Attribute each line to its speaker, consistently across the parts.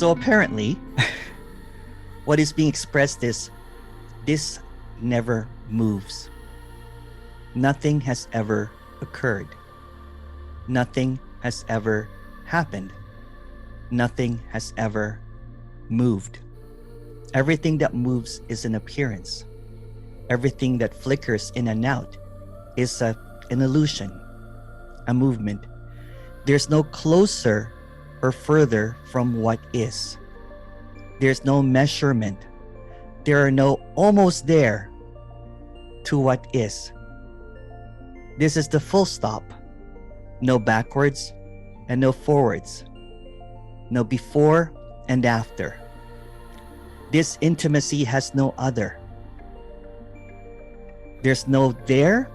Speaker 1: So apparently, what is being expressed is this never moves. Nothing has ever occurred. Nothing has ever happened. Nothing has ever moved. Everything that moves is an appearance. Everything that flickers in and out is an illusion, a movement. There's no closer or further from what is. There's no measurement. There are no almost there to what is. This is the full stop. No backwards and no forwards. No before and after. This intimacy has no other. There's no there.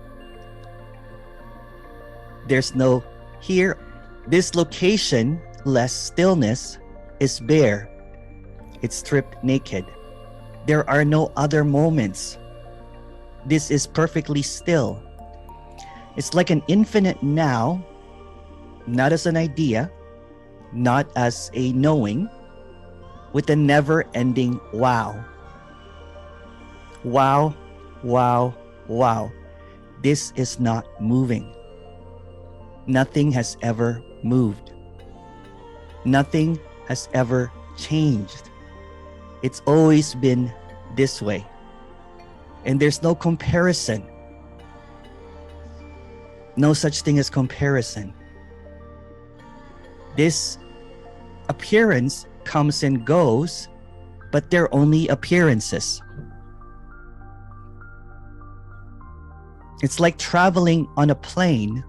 Speaker 1: There's no here. This location, less stillness, is bare. It's stripped naked. There are no other moments. This is perfectly still. It's like an infinite now, not as an idea, not as a knowing, with a never-ending wow. Wow, wow, wow. This is not moving. Nothing has ever moved. Nothing has ever changed. It's always been this way. And there's no comparison. No such thing as comparison. This appearance comes and goes, but they're only appearances. It's like traveling on a plane,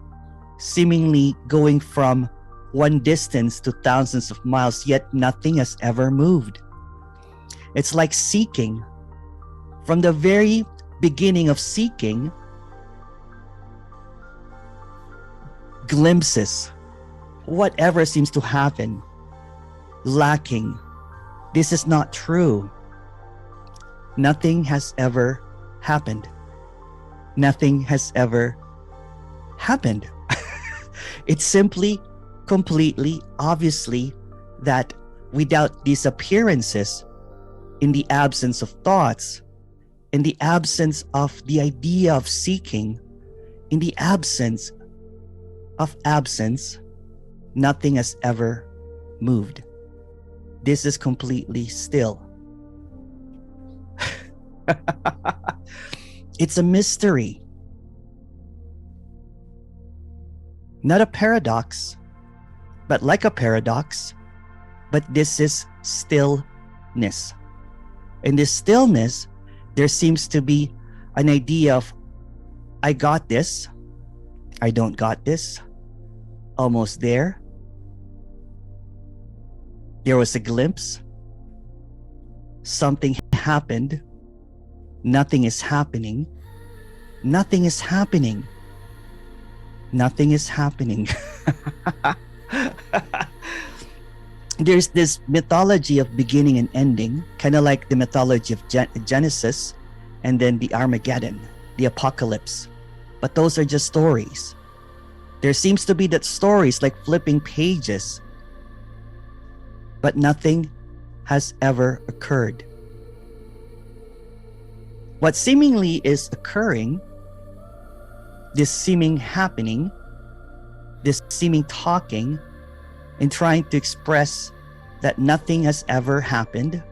Speaker 1: seemingly going from one distance to thousands of miles, yet nothing has ever moved. It's like seeking. From the very beginning of seeking, glimpses, whatever seems to happen, lacking. This is not true. Nothing has ever happened. Nothing has ever happened. It's simply, completely, obviously that without these appearances, in the absence of thoughts, in the absence of the idea of seeking, in the absence of absence, nothing has ever moved. This is completely still. It's a mystery. Not a paradox, but like a paradox, but this is stillness. In this stillness, there seems to be an idea of, I got this, I don't got this, almost there. There was a glimpse. Something happened. Nothing is happening. Nothing is happening. Nothing is happening. There's this mythology of beginning and ending, kind of like the mythology of Genesis and then the Armageddon, the apocalypse. But those are just stories. There seems to be that stories like flipping pages, but nothing has ever occurred. What seemingly is occurring, this seeming happening, this seeming talking, and trying to express that nothing has ever happened,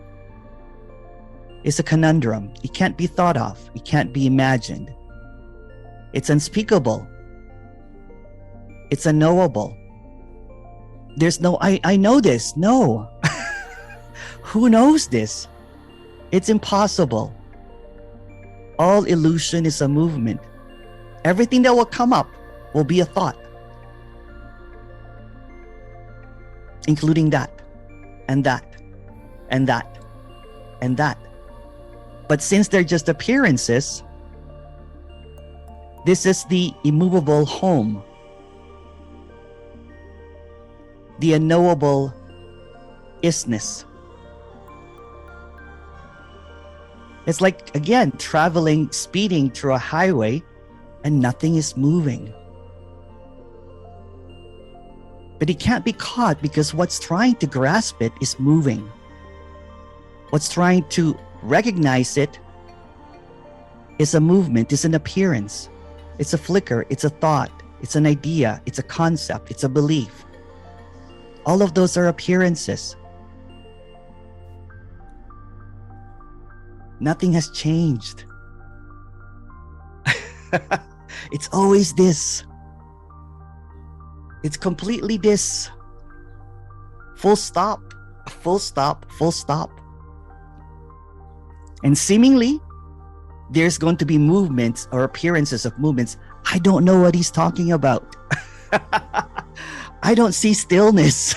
Speaker 1: is a conundrum. It can't be thought of. It can't be imagined. It's unspeakable. It's unknowable. There's no, I know this. No. Who knows this? It's impossible. All illusion is a movement. Everything that will come up will be a thought, including that, and that, and that, and that. But since they're just appearances, this is the immovable home, the unknowable isness. It's like, again, traveling, speeding through a highway and nothing is moving. But it can't be caught because what's trying to grasp it is moving. What's trying to recognize it is a movement, is an appearance. It's a flicker, it's a thought, it's an idea, it's a concept, it's a belief. All of those are appearances. Nothing has changed. It's always this. It's completely this. Full stop, full stop, full stop. And seemingly, there's going to be movements or appearances of movements. I don't know what he's talking about. I don't see stillness.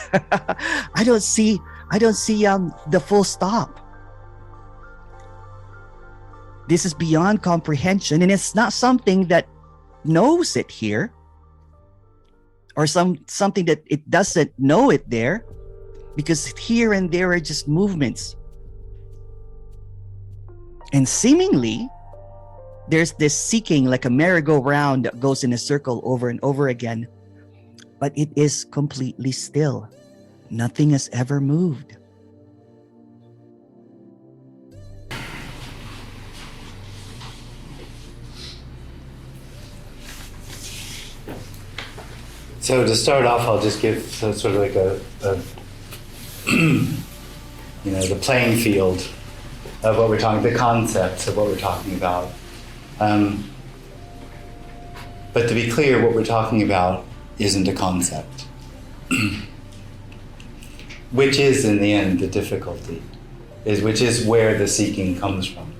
Speaker 1: I don't see the full stop. This is beyond comprehension, and it's not something that knows it here, or something that it doesn't know it there, because here and there are just movements. And seemingly, there's this seeking, like a merry-go-round that goes in a circle over and over again, but it is completely still. Nothing has ever moved.
Speaker 2: So to start off, I'll just give sort of like a the playing field of what we're talking, the concepts of what we're talking about. But to be clear, what we're talking about isn't a concept, which is in the end the difficulty, which is where the seeking comes from.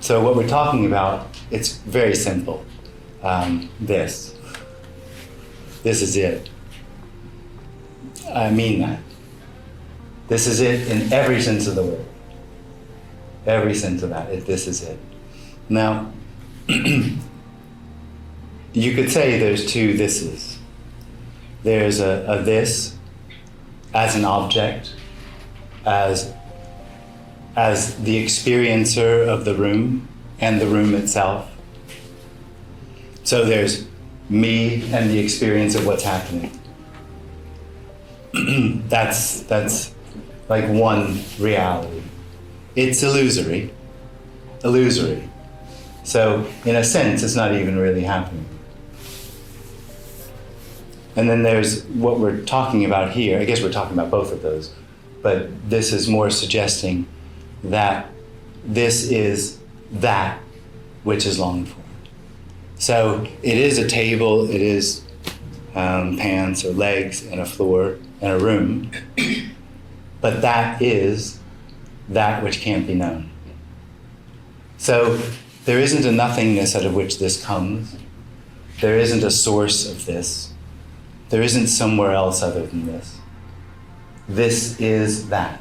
Speaker 2: So what we're talking about, it's very simple. This is it. I mean that. This is it in every sense of the word. Every sense of that, this is it. Now, you could say there's two thises. There's a this as an object, as the experiencer of the room and the room itself. So there's me and the experience of what's happening. That's like one reality. It's illusory. So in a sense, it's not even really happening. And then there's what we're talking about here. I guess we're talking about both of those, but this is more suggesting that this is that which is longed for. So it is a table, it is pants or legs and a floor and a room, but that is that which can't be known. So there isn't a nothingness out of which this comes. There isn't a source of this. There isn't somewhere else other than this. This is that.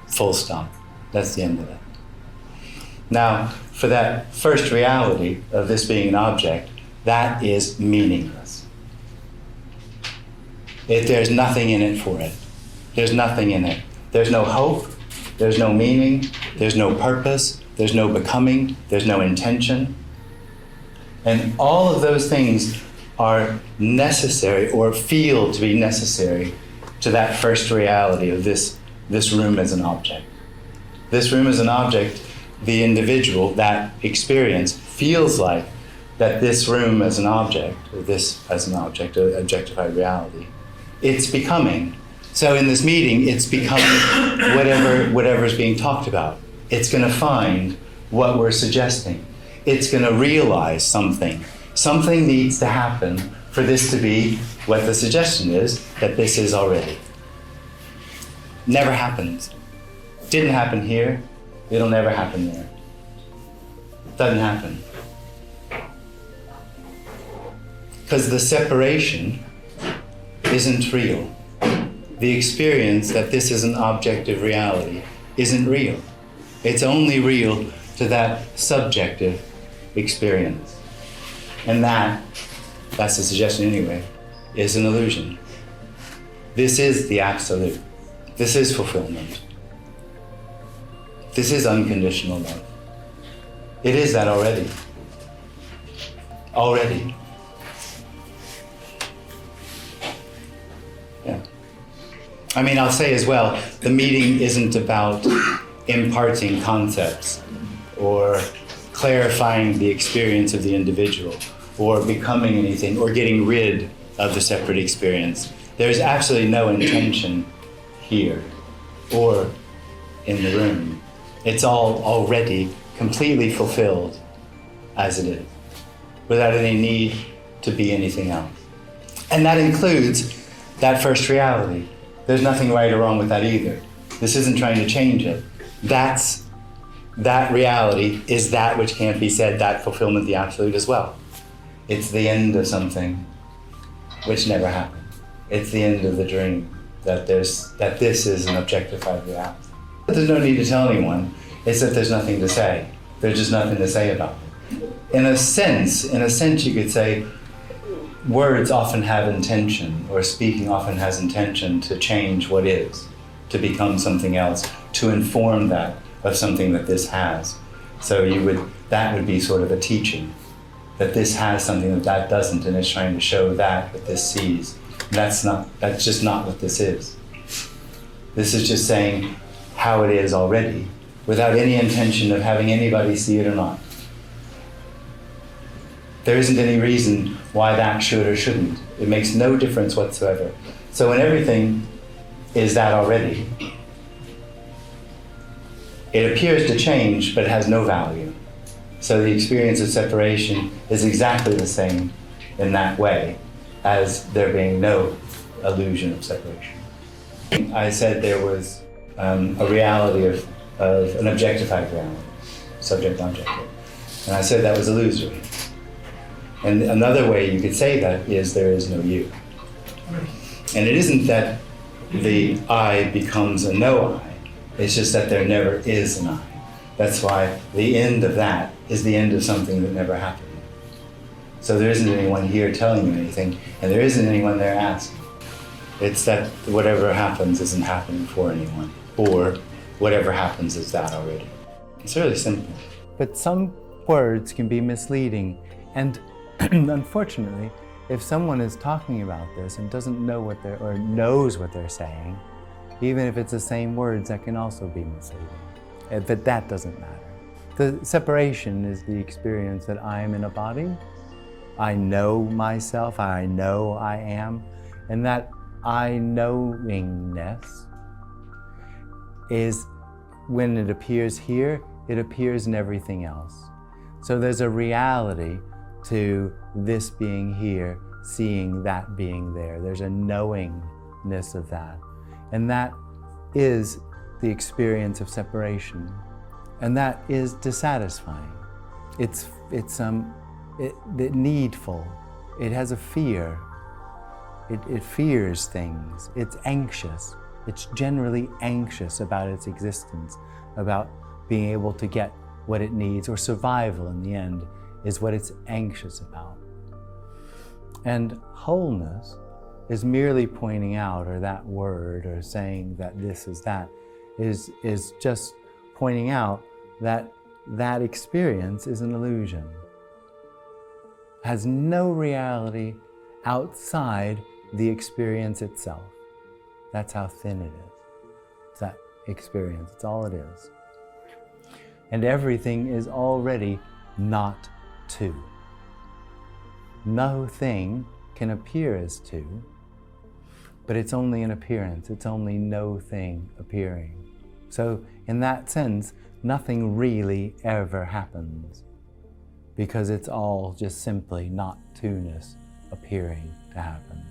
Speaker 2: Full stop. That's the end of it. Now, for that first reality of this being an object, that is meaningless. There's nothing in it for it. There's nothing in it. There's no hope. There's no meaning. There's no purpose. There's no becoming. There's no intention. And all of those things are necessary or feel to be necessary to that first reality of this room as an object. This room as an object, the individual, that experience, feels like that this room as an object, or this as an object, an objectified reality, it's becoming. So in this meeting, it's becoming whatever is being talked about. It's going to find what we're suggesting. It's going to realize something. Something needs to happen for this to be what the suggestion is, that this is already. Never happens. Didn't happen here. It'll never happen there. Doesn't happen. Because the separation isn't real. The experience that this is an objective reality isn't real. It's only real to that subjective experience. And that's the suggestion anyway, is an illusion. This is the absolute. This is fulfillment. This is unconditional love. It is that already. Already. I mean, I'll say as well, the meeting isn't about imparting concepts or clarifying the experience of the individual or becoming anything or getting rid of the separate experience. There's absolutely no intention here or in the room. It's all already completely fulfilled as it is, without any need to be anything else. And that includes that first reality. There's nothing right or wrong with that either. This isn't trying to change it. That reality is that which can't be said, that fulfillment, the absolute as well. It's the end of something which never happened. It's the end of the dream, that this is an objectified reality. There's no need to tell anyone. It's that there's nothing to say. There's just nothing to say about it. In a sense, you could say, words often have intention, or speaking often has intention to change what is, to become something else, to inform that of something that this has. So that would be sort of a teaching, that this has something that doesn't, and it's trying to show that this sees. That's just not what this is. This is just saying how it is already, without any intention of having anybody see it or not. There isn't any reason why that should or shouldn't. It makes no difference whatsoever. So when everything is that already, it appears to change, but it has no value. So the experience of separation is exactly the same in that way as there being no illusion of separation. I said there was a reality of an objectified reality, subject-object. And I said that was illusory. And another way you could say that is there is no you. And it isn't that the I becomes a no I, it's just that there never is an I. That's why the end of that is the end of something that never happened. So there isn't anyone here telling you anything, and there isn't anyone there asking. It's that whatever happens isn't happening for anyone, or whatever happens is that already. It's really simple.
Speaker 3: But some words can be misleading, and unfortunately, if someone is talking about this and doesn't know or knows what they're saying, even if it's the same words, that can also be misleading. But that doesn't matter. The separation is the experience that I am in a body, I know myself, I know I am, and that I knowingness is, when it appears here, it appears in everything else. So there's a reality to this being here, seeing that being there. There's a knowingness of that. And that is the experience of separation. And that is dissatisfying. It's needful. It has a fear. It fears things. It's anxious. It's generally anxious about its existence, about being able to get what it needs, or survival in the end is what it's anxious about. And wholeness is merely pointing out, or that word, or saying that this is that, is just pointing out that that experience is an illusion. Has no reality outside the experience itself. That's how thin it is. It's that experience, it's all it is. And everything is already not two. No thing can appear as two, but it's only an appearance. It's only no thing appearing. So in that sense, nothing really ever happens, because it's all just simply not two-ness appearing to happen.